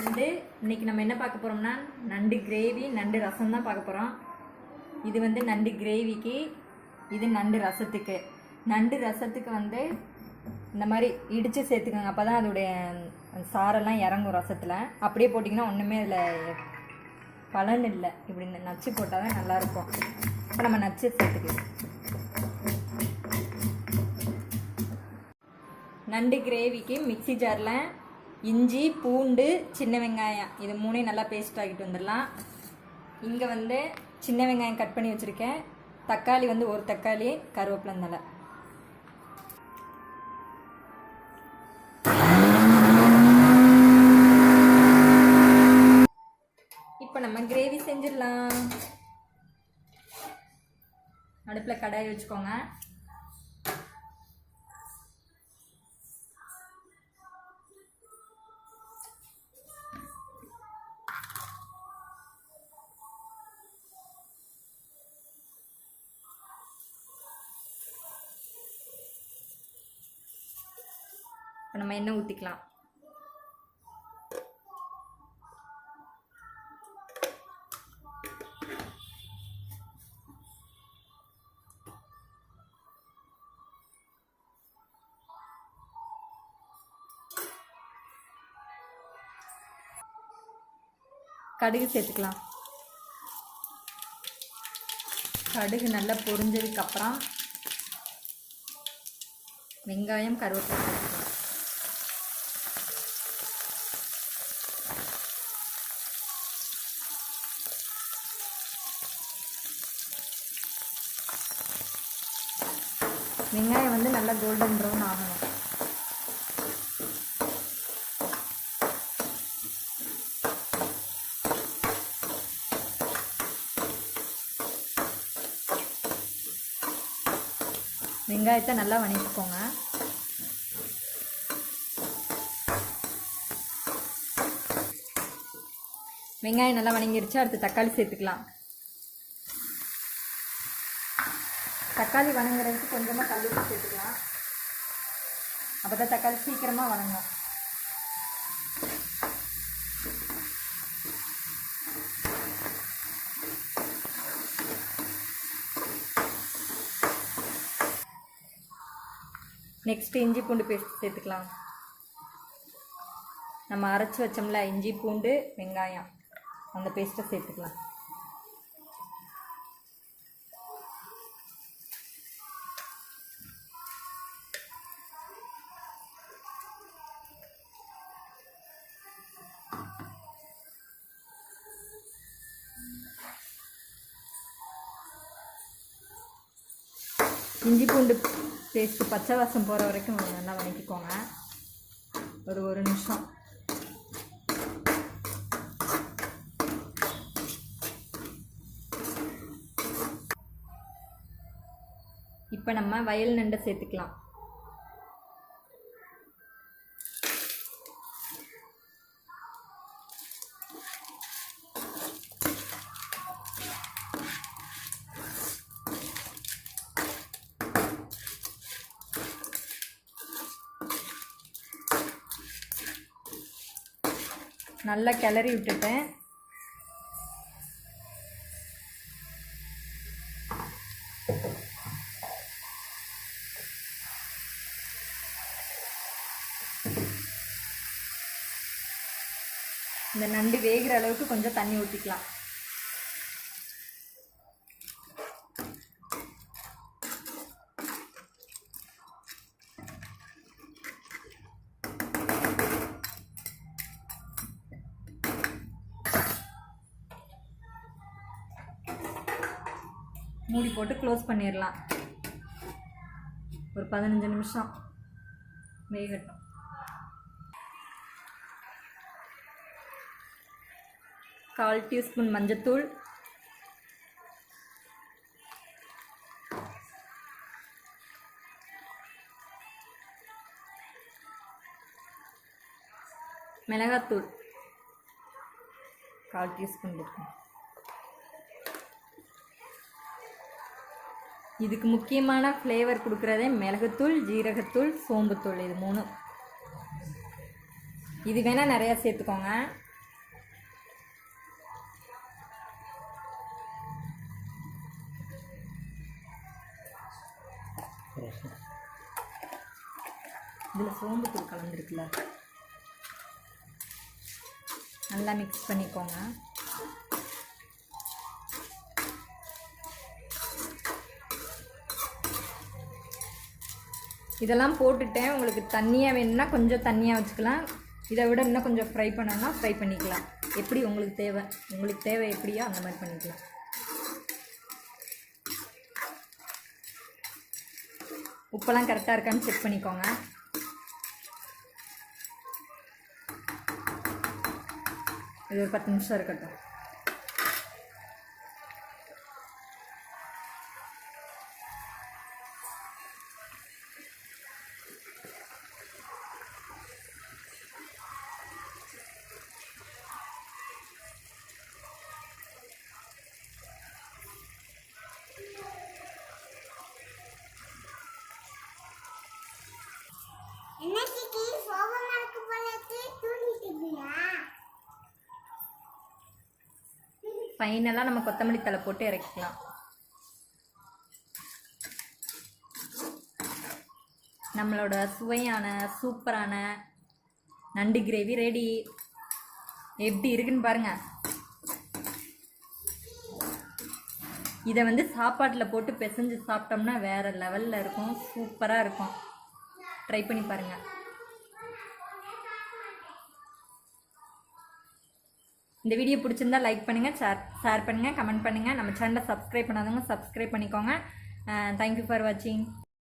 நண்டு. இன்றைக்கி நம்ம என்ன பார்க்க போகிறோம்னா நண்டு கிரேவி, நண்டு ரசம் தான் பார்க்க போகிறோம். இது வந்து நண்டு கிரேவிக்கு, இது நண்டு ரசத்துக்கு. நண்டு ரசத்துக்கு வந்து இந்த மாதிரி இடித்து சேர்த்துக்கோங்க, அப்போ தான் அதோடைய சாரெல்லாம் இறங்கும் ரசத்தில். அப்படியே போட்டிங்கன்னா ஒன்றுமே அதில் பலன் இல்லை. இப்படி நச்சு போட்டால் தான் நல்லாயிருக்கும். இப்போ நம்ம நச்சு சேர்த்துக்கலாம். நண்டு கிரேவிக்கு மிக்சி ஜாரில் இஞ்சி, பூண்டு, சின்ன வெங்காயம் இது மூணையும் நல்லா பேஸ்ட் ஆகிட்டு வந்துடலாம். இங்கே வந்து சின்ன வெங்காயம் கட் பண்ணி வச்சுருக்கேன். தக்காளி வந்து ஒரு தக்காளி, கருவேப்பிலை தழை. இப்போ நம்ம கிரேவி செஞ்சிடலாம். அடுப்பில் கடாய் வச்சுக்கோங்க. இப்போ நம்ம எண்ணெய் ஊற்றிக்கலாம். கடுகு சேர்த்துக்கலாம். கடுகு நல்லா பொரிஞ்சதுக்கப்புறம் வெங்காயம், கருவேப்பிலை சேர்த்துக்கலாம். வெங்காயம் வந்து நல்லா கோல்டன் ப்ரௌன் ஆகணும். வெங்காயத்தை நல்லா வணக்கிக்கோங்க. வெங்காயம் நல்லா வணங்கிருச்சு. அடுத்து தக்காளி சேர்த்துக்கலாம். தக்காளி வணங்குறதுக்கு கொஞ்சமாக கல்லுப்பு சேர்த்துக்கலாம். அப்போ தான் தக்காளி சீக்கிரமாக வணங்கும். நெக்ஸ்ட்டு இஞ்சி பூண்டு பேஸ்ட் சேர்த்துக்கலாம். நம்ம அரைச்சி வச்சோம்ல இஞ்சி பூண்டு வெங்காயம், அந்த பேஸ்ட்டை சேர்த்துக்கலாம். இஞ்சி பூண்டு பேஸ்ட்டு பச்சை வாசம் போகிற வரைக்கும் நல்லா வணக்கிக்கோங்க. ஒரு நிமிஷம். இப்போ நம்ம வயல் நண்டை சேர்த்துக்கலாம். நல்லா கிளறி விட்டுட்டேன். இந்த நண்டு வேகிற அளவுக்கு கொஞ்சம் தண்ணி ஊற்றிக்கலாம். மூடி போட்டு க்ளோஸ் பண்ணிடலாம். ஒரு 15 நிமிஷம் வேகட்டும். கால் டீஸ்பூன் மஞ்சத்தூள், மிளகாத்தூள் கால் டீஸ்பூன் இருக்கும். இதுக்கு முக்கியமான ஃப்ளேவர் கொடுக்குறதே மிளகுத்தூள், ஜீரகத்தூள், சோம்புத்தூள். இது மூணு. இது வேணால் நிறையா சேர்த்துக்கோங்க. இதில் சோம்புத்தூள் கலந்துருக்குல்ல, நல்லா மிக்ஸ் பண்ணிக்கோங்க. இதெல்லாம் போட்டுட்டேன். உங்களுக்கு தண்ணியாக வேணும்னா கொஞ்சம் தண்ணியாக வச்சுக்கலாம். இதை விட இன்னும் கொஞ்சம் ஃப்ரை பண்ணணும்னா ஃப்ரை பண்ணிக்கலாம். எப்படி உங்களுக்கு தேவை எப்படியோ அந்த மாதிரி பண்ணிக்கலாம். உப்பெல்லாம் கரெக்டாக இருக்கான்னு செக் பண்ணிக்கோங்க. இது ஒரு 10 நிமிஷம் இருக்கட்டும். ஃபைனலாக நம்ம கொத்தமல்லி தழை போட்டு இறக்கிக்கலாம். நம்மளோட சுவையான சூப்பரான நண்டு கிரேவி ரெடி. எப்படி இருக்குன்னு பாருங்கள். இதை வந்து சாப்பாட்டில் போட்டு பிசைஞ்சு சாப்பிட்டோம்னா வேறு லெவலில் இருக்கும், சூப்பராக இருக்கும். ட்ரை பண்ணி பாருங்கள். இந்த வீடியோ பிடிச்சிருந்தா லைக் பண்ணுங்கள், ஷேர் பண்ணுங்கள், கமெண்ட் பண்ணுங்கள். நம்ம சேனலை சப்ஸ்கிரைப் பண்ணாதவங்க சப்ஸ்கிரைப் பண்ணிக்கோங்க. தேங்க்யூ ஃபார் வாட்சிங்.